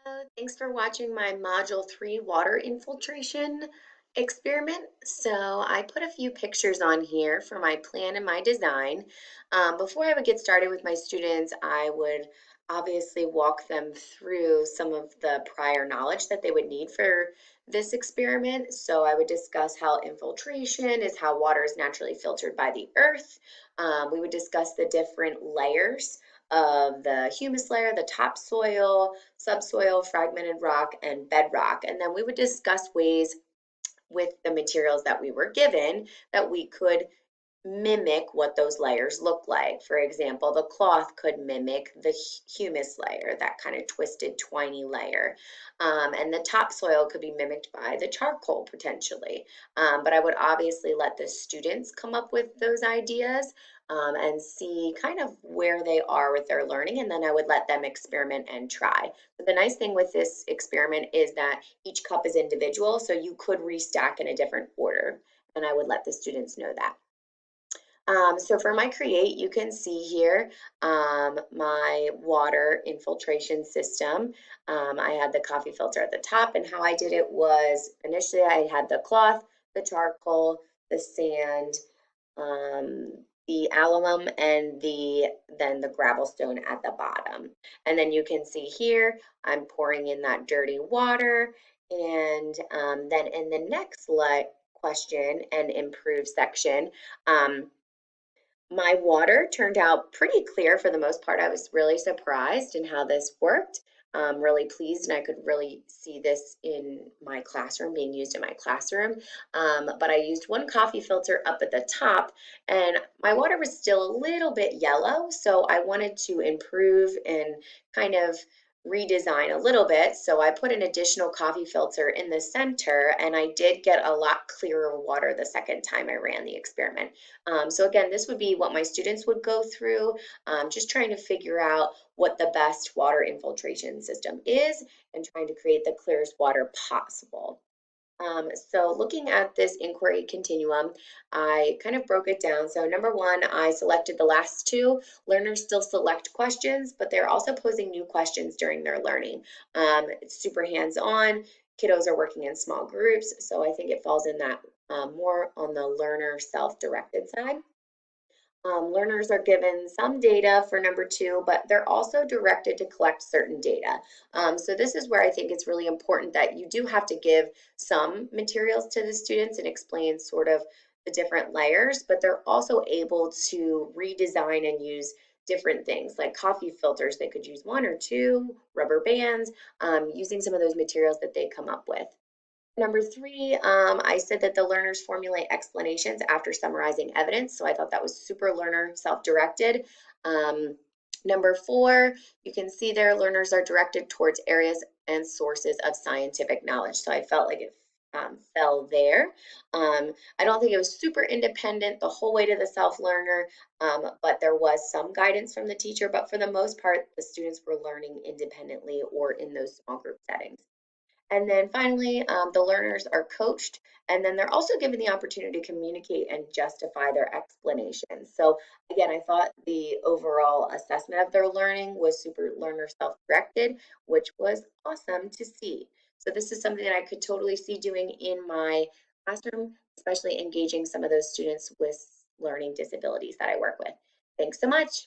Hello, thanks for watching my Module 3 water infiltration experiment. So I put a few pictures on here for my plan and my design. Before I would get started with my students, I would obviously walk them through some of the prior knowledge that they would need for this experiment. So I would discuss how infiltration is how water is naturally filtered by the earth. We would discuss the different layers of the humus layer, the topsoil, subsoil, fragmented rock, and bedrock. And then we would discuss ways with the materials that we were given that we could mimic what those layers look like. For example, the cloth could mimic the humus layer, that kind of twisted, twiny layer. And the topsoil could be mimicked by the charcoal potentially. But I would obviously let the students come up with those ideas and see kind of where they are with their learning, and then I would let them experiment and try. But the nice thing with this experiment is that each cup is individual, so you could restack in a different order, and I would let the students know that. So for my create, you can see here my water infiltration system. I had the coffee filter at the top, and how I did it was initially I had the cloth, the charcoal, the sand, um, the alum, and then the gravel stone at the bottom. And then you can see here, I'm pouring in that dirty water, and then in the next question and improve section, my water turned out pretty clear for the most part. I was really surprised in how this worked. Really pleased, and I could really see this in my classroom, being used in my classroom. But I used one coffee filter up at the top, and my water was still a little bit yellow, so I wanted to improve and kind of redesign a little bit. So I put an additional coffee filter in the center, and I did get a lot clearer water the second time I ran the experiment. So again, this would be what my students would go through, just trying to figure out what the best water infiltration system is and trying to create the clearest water possible. So looking at this inquiry continuum, I kind of broke it down. So number one, I selected the last two. Learners still select questions, but they're also posing new questions during their learning. It's super hands-on. Kiddos are working in small groups, so I think it falls in that more on the learner self-directed side. Learners are given some data for number two, but they're also directed to collect certain data. So this is where I think it's really important that you do have to give some materials to the students and explain sort of the different layers, but they're also able to redesign and use different things like coffee filters. They could use one or two, rubber bands, using some of those materials that they come up with. Number three, I said that the learners formulate explanations after summarizing evidence. So I thought that was super learner self-directed. Number four, you can see there learners are directed towards areas and sources of scientific knowledge. So I felt like it fell there. I don't think it was super independent the whole way to the self-learner, but there was some guidance from the teacher. But for the most part, the students were learning independently or in those small group settings. And then finally, the learners are coached, and then they're also given the opportunity to communicate and justify their explanations. So again, I thought the overall assessment of their learning was super learner self-directed, which was awesome to see. So this is something that I could totally see doing in my classroom, especially engaging some of those students with learning disabilities that I work with. Thanks so much.